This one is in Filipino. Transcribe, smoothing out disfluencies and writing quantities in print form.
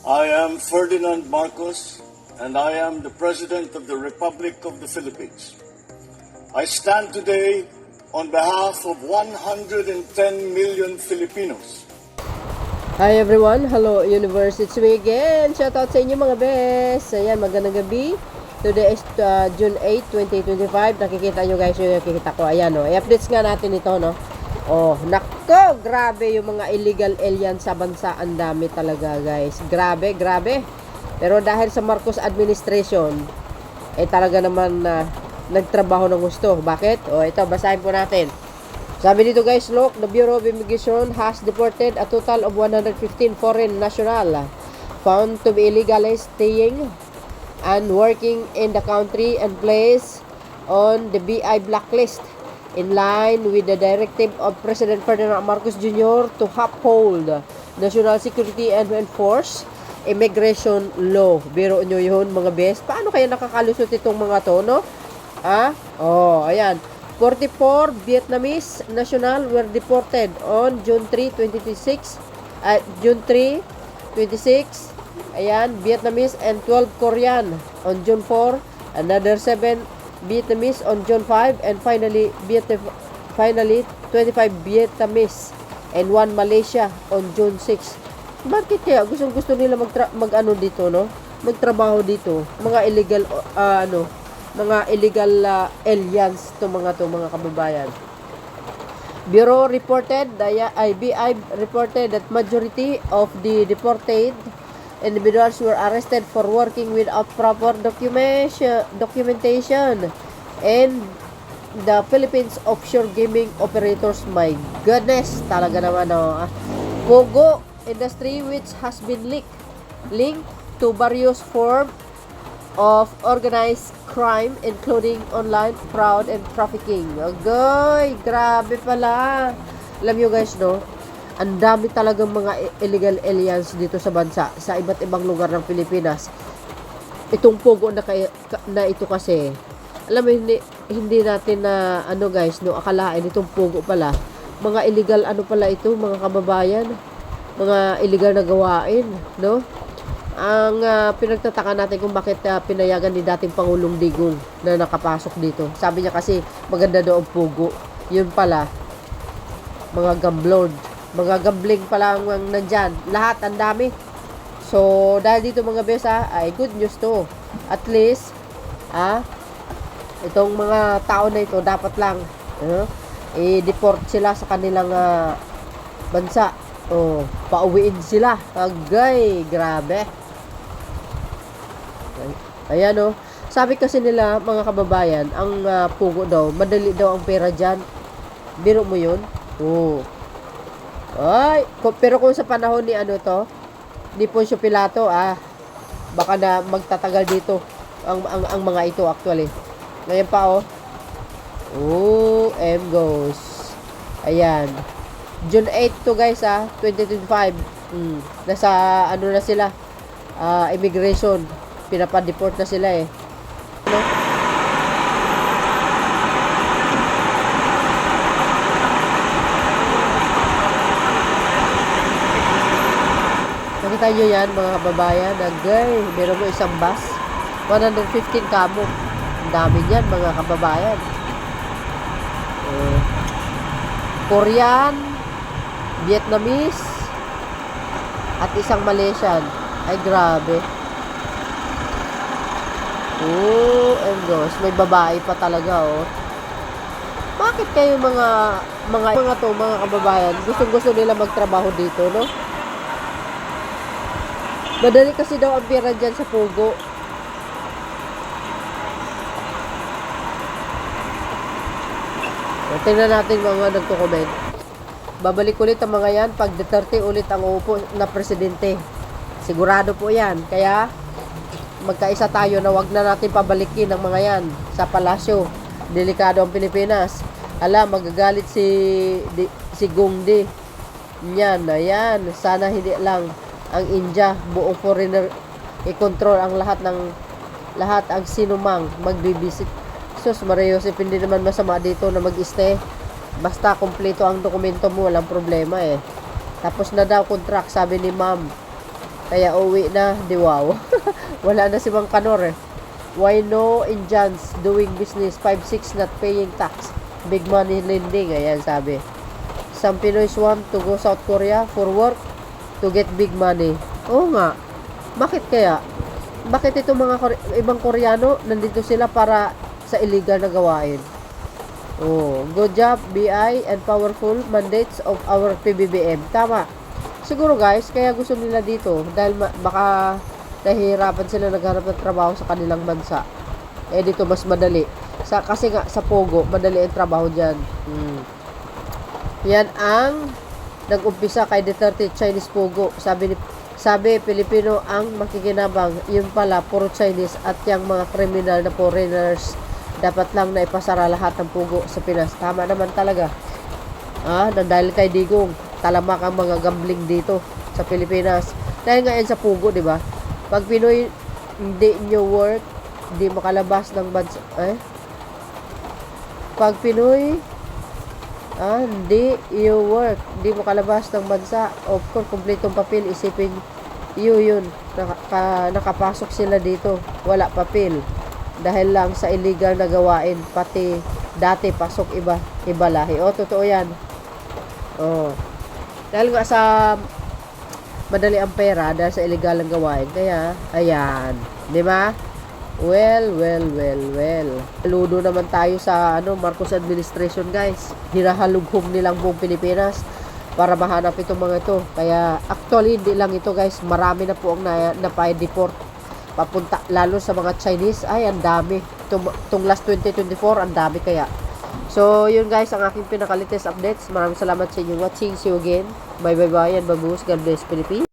I am Ferdinand Marcos, and I am the President of the Republic of the Philippines. I stand today on behalf of 110 million Filipinos. Hi everyone, hello universe, it's me again. Shout out sa inyo mga best. Ayan, magandang gabi. Today is June 8, 2025. Nakikita nyo guys yung nakikita ko. Ayan o, i-updates nga natin ito no. Oh, nako, grabe yung mga illegal alien sa bansa. Ang dami talaga guys. Grabe, grabe. Pero dahil sa Marcos administration, talaga naman nagtrabaho ng gusto. Bakit? Oh, ito, basahin po natin. Sabi dito guys, look, the Bureau of Immigration has deported a total of 115 foreign national found to be illegally staying and working in the country and placed on the BI blacklist in line with the directive of President Ferdinand Marcos Jr. to uphold national security and enforce immigration law. Biro nyo yun mga best. Paano kaya nakakalusot itong mga to, no? Oh, ayan. 44 Vietnamese national were deported on June 3, 2026. June 3, 26. Ayan, Vietnamese and 12 Korean on June 4. Another 7 Vietnamese on June 5. And finally 25 Vietnamese and 1 Malaysia on June 6. Bakit kaya? Gusto nila mag-ano dito, no? Magtrabaho dito. Mga illegal, mga illegal aliens mga kababayan. Bureau reported, BI reported that majority of the deported individuals were arrested for working without proper documentation and the Philippines offshore gaming operators. My goodness, talaga naman Pogo industry which has been linked to various forms of organized crime including online fraud and trafficking. Agoy, grabe pala. Alam nyo guys, no? Ang dami talagang mga illegal aliens dito sa bansa, sa iba't ibang lugar ng Pilipinas. Itong Pogo na ito kasi, alam mo, hindi natin na, guys, no, akalain itong Pogo pala. Mga illegal, pala ito, mga kababayan. Mga illegal na gawain, no? Ang pinagtataka natin kung bakit pinayagan ni dating Pangulong Digong na nakapasok dito. Sabi niya kasi maganda daw ang Pogo. Yun pala, mga gamblord. Mga gambling pala ang nandyan. Lahat, ang dami. So, dahil dito mga besa, ay good news to. At least, itong mga tao na ito, dapat lang, i-deport sila sa kanilang bansa. Oh, pauwiin sila. Agay, grabe. Ayan o. Sabi kasi nila, mga kababayan, ang Pogo daw, madali daw ang pera dyan. Biro mo yun? Oh. Ay, pero kung sa panahon ni ni Poncio Pilato, baka na magtatagal dito ang mga ito actually. Ngayon pa goes. Ayan. June 8 to guys 2025. Nasa na sila, immigration. Pinapa-deport na sila Nakita nyo yan mga kababayan. Agay, meron mo isang bus 115 kamo. Ang dami yan mga kababayan. Korean, Vietnamese at isang Malaysian. Ay grabe. And goes, may babae pa talaga Bakit kayo mga kababayan, gusto nila magtrabaho dito, no? Madali kasi daw ang pera dyan sa Pogo. Tingnan natin mga nagko-comment. Babalik ulit ang mga yan pag Duterte ulit ang uupo na presidente. Sigurado po yan. Kaya magkaisa tayo na wag na natin pabalikin ang mga yan sa palasyo. Delikado ang Pilipinas. Magagalit si Gongdi. Yan, ayan. Sana hindi lang ang India, buong foreigner i-control ang lahat ang sinumang magbibisit. Sus, Maria Joseph, hindi naman masama dito na mag-stay. Basta kumpleto ang dokumento mo, walang problema Tapos na daw contract, sabi ni ma'am. Kaya uwi na, di wow. Wala na si Mang Kanor eh. Why no Indians doing business? 5-6 not paying tax. Big money lending. Ayan sabi. Some Pinoys want to go South Korea for work to get big money. Oo nga. Bakit kaya? Bakit itong mga ibang Koreano nandito sila para sa illegal na gawain? Oh, good job BI and powerful mandates of our PBBM. Tama. Siguro guys, kaya gusto nila dito dahil baka nahihirapan sila naghanap ng trabaho sa kanilang bansa. Eh dito mas madali. Kasi nga sa Pogo, madali ang trabaho diyan. Yan ang nag-umpisa kay Duterte Chinese Pogo. Sabi Pilipino ang makikinabang. Yun pala puro Chinese at yung mga criminal na foreigners dapat lang na ipasara lahat ng Pogo sa Pinas. Tama naman talaga. Dahil kay Digong, talamak ang mga gambling dito sa Pilipinas. Dahil nga yan sa Pogo, di ba? Pag Pinoy hindi nyo work, hindi makalabas ng bansa. Pag Pinoy hindi you work, hindi makalabas ng bansa, of course, kumpletong papel, isipin yun. Nakapasok sila dito, wala papel. Dahil lang sa illegal na gawain, pati dati pasok iba lahi. Totoo yan. Dahil nga sa madali ang pera dahil sa illegal ang gawain. Kaya, ayan. Di ba? Well. Saludo naman tayo sa Marcos administration, guys. Hinahalughog nilang buong Pilipinas para mahanap itong mga ito. Kaya, actually, hindi lang ito, guys. Marami na po ang napay-deport papunta, lalo sa mga Chinese. Ay, ang dami. Itong last 2024, ang dami kaya. So, yun guys, ang aking pinaka-latest updates. Maraming salamat sa inyong watching. See you again. Bye. And babuhos. God bless Philippines.